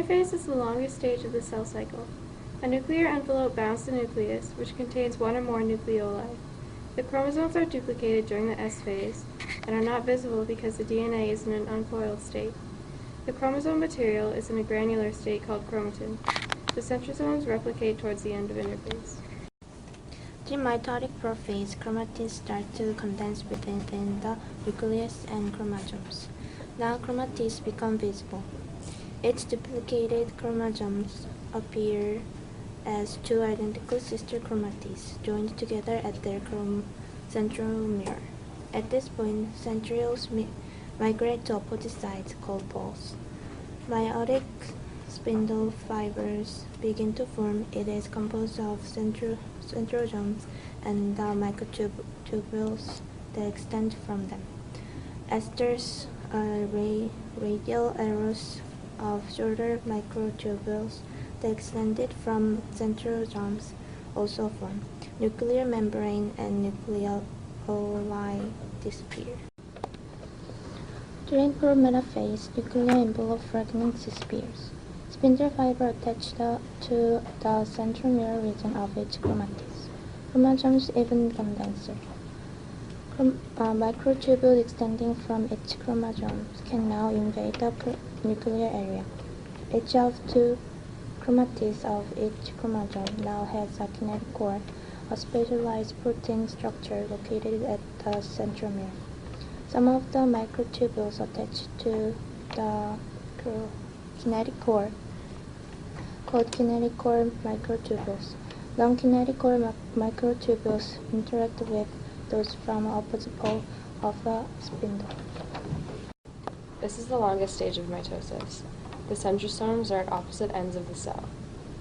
Anaphase is the longest stage of the cell cycle. A nuclear envelope bounds the nucleus, which contains one or more nucleoli. The chromosomes are duplicated during the S phase and are not visible because the DNA is in an uncoiled state. The chromosome material is in a granular state called chromatin. The centrosomes replicate towards the end of interphase. During mitotic prophase, chromatids start to condense within the nucleus and chromosomes. Now chromatids become visible. Its duplicated chromosomes appear as two identical sister chromatids joined together at their centromere. At this point, centrioles migrate to opposite sides called poles. Meiotic spindle fibers begin to form. It is composed of centrosomes and the microtubules that extend from them. Esters are radial arrows of shorter microtubules that extended from centrosomes also form. Nuclear membrane and nucleoli disappear. During prometaphase, nuclear envelope fragments disappears. Spindle fiber attached to the centromere region of each chromatid. Chromosomes even condenser. Microtubule extending from each chromosome can now invade the nuclear area. Each of two chromatids of each chromosome now has a kinetic core, a specialized protein structure located at the centromere. Some of the microtubules attached to the kinetic core, called kinetic core microtubules. Non-kinetic core microtubules interact with those from the opposite pole of the spindle. This is the longest stage of mitosis. The centrosomes are at opposite ends of the cell.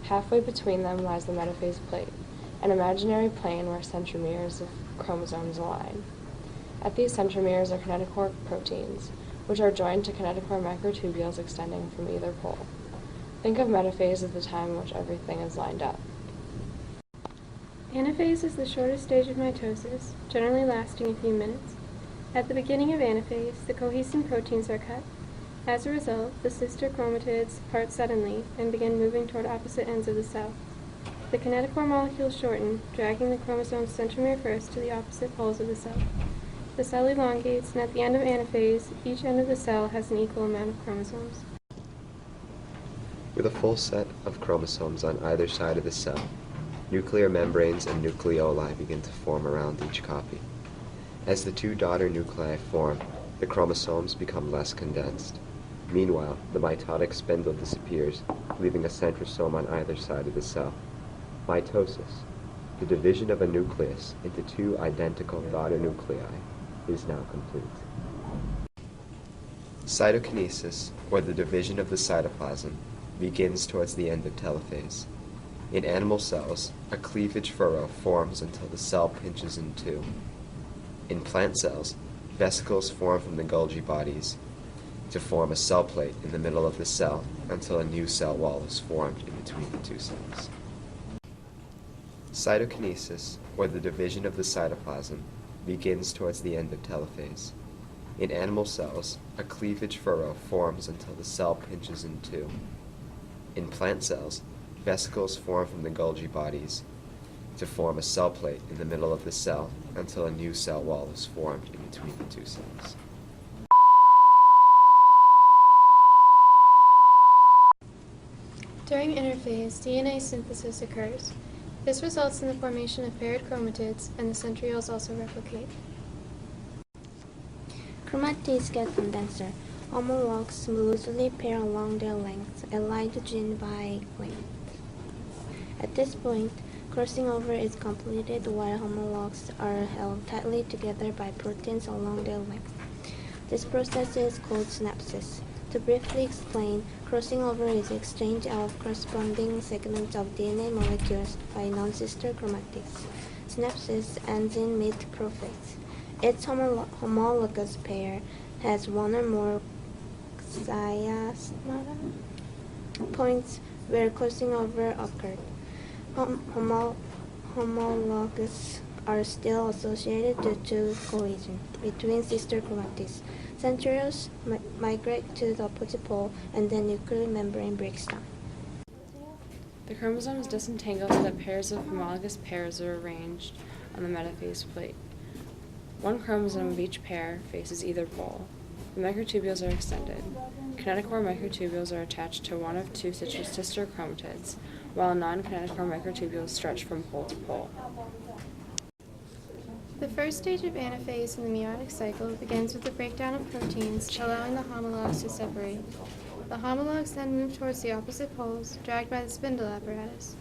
Halfway between them lies the metaphase plate, an imaginary plane where centromeres of chromosomes align. At these centromeres are kinetochore proteins, which are joined to kinetochore microtubules extending from either pole. Think of metaphase as the time in which everything is lined up. Anaphase is the shortest stage of mitosis, generally lasting a few minutes. At the beginning of anaphase, the cohesin proteins are cut. As a result, the sister chromatids part suddenly and begin moving toward opposite ends of the cell. The kinetochore molecules shorten, dragging the chromosome's centromere first to the opposite poles of the cell. The cell elongates, and at the end of anaphase, each end of the cell has an equal amount of chromosomes. With a full set of chromosomes on either side of the cell, nuclear membranes and nucleoli begin to form around each copy. As the two daughter nuclei form, the chromosomes become less condensed. Meanwhile, the mitotic spindle disappears, leaving a centrosome on either side of the cell. Mitosis, the division of a nucleus into two identical daughter nuclei, is now complete. Cytokinesis, or the division of the cytoplasm, begins towards the end of telophase. In animal cells, a cleavage furrow forms until the cell pinches in two. In plant cells, vesicles form from the Golgi bodies to form a cell plate in the middle of the cell until a new cell wall is formed in between the two cells. Cytokinesis, or the division of the cytoplasm, begins towards the end of telophase. In animal cells, a cleavage furrow forms until the cell pinches in two. In plant cells, vesicles form from the Golgi bodies to form a cell plate in the middle of the cell until a new cell wall is formed in between the two cells. During interphase, DNA synthesis occurs. This results in the formation of paired chromatids, and the centrioles also replicate. Chromatids get condenser. Homologs loosely pair along their lengths, aligned to gene by length. At this point, crossing over is completed while homologs are held tightly together by proteins along their length. This process is called synapsis. To briefly explain, crossing over is exchange of corresponding segments of DNA molecules by non-sister chromatids. Synapsis ends in mid-prophase. Its homologous pair has one or more chiasmata points where crossing over occurred. Homologs are still associated due to cohesion between sister chromatids. Centrioles migrate to the opposite pole, and the nuclear membrane breaks down. The chromosomes disentangle so that pairs of homologous pairs are arranged on the metaphase plate. One chromosome of each pair faces either pole. The microtubules are extended. Kinetochore microtubules are attached to one of two sister chromatids, while non-kinetochore microtubules stretch from pole to pole. The first stage of anaphase in the meiotic cycle begins with the breakdown of proteins, allowing the homologs to separate. The homologs then move towards the opposite poles, dragged by the spindle apparatus.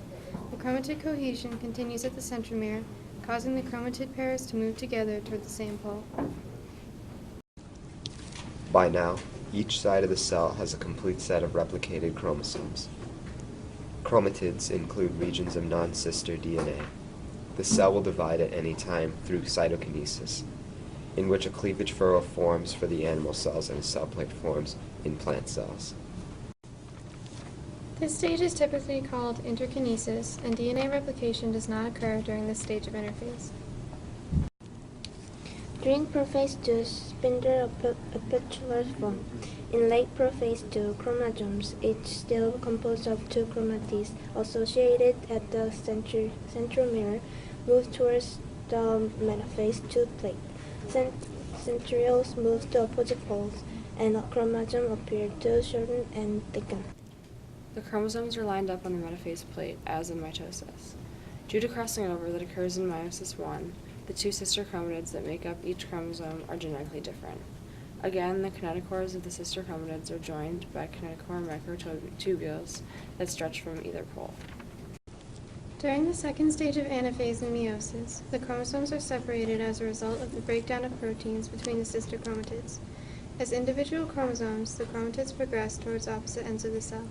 The chromatid cohesion continues at the centromere, causing the chromatid pairs to move together toward the same pole. By now, each side of the cell has a complete set of replicated chromosomes. Chromatids include regions of non-sister DNA. The cell will divide at any time through cytokinesis, in which a cleavage furrow forms for the animal cells and a cell plate forms in plant cells. This stage is typically called interkinesis, and DNA replication does not occur during this stage of interphase. During prophase 2, spindle epithelars form. In late prophase 2, chromosomes, each still composed of two chromatids associated at the centromere, move towards the metaphase 2 plate. Centrioles move to opposite poles, and a chromosome appear to shorten and thicken. The chromosomes are lined up on the metaphase plate, as in mitosis. Due to crossing over that occurs in meiosis I, the two sister chromatids that make up each chromosome are genetically different. Again, the kinetochores of the sister chromatids are joined by kinetochore microtubules that stretch from either pole. During the second stage of anaphase in meiosis, the chromosomes are separated as a result of the breakdown of proteins between the sister chromatids. As individual chromosomes, the chromatids progress towards opposite ends of the cell.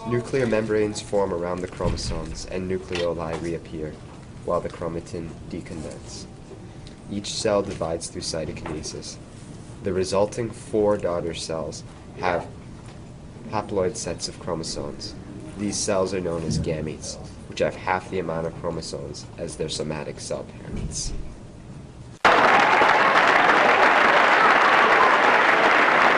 Nuclear membranes form around the chromosomes and nucleoli reappear, while the chromatin decondenses. Each cell divides through cytokinesis. The resulting 4 daughter cells have haploid sets of chromosomes. These cells are known as gametes, which have half the amount of chromosomes as their somatic cell parents.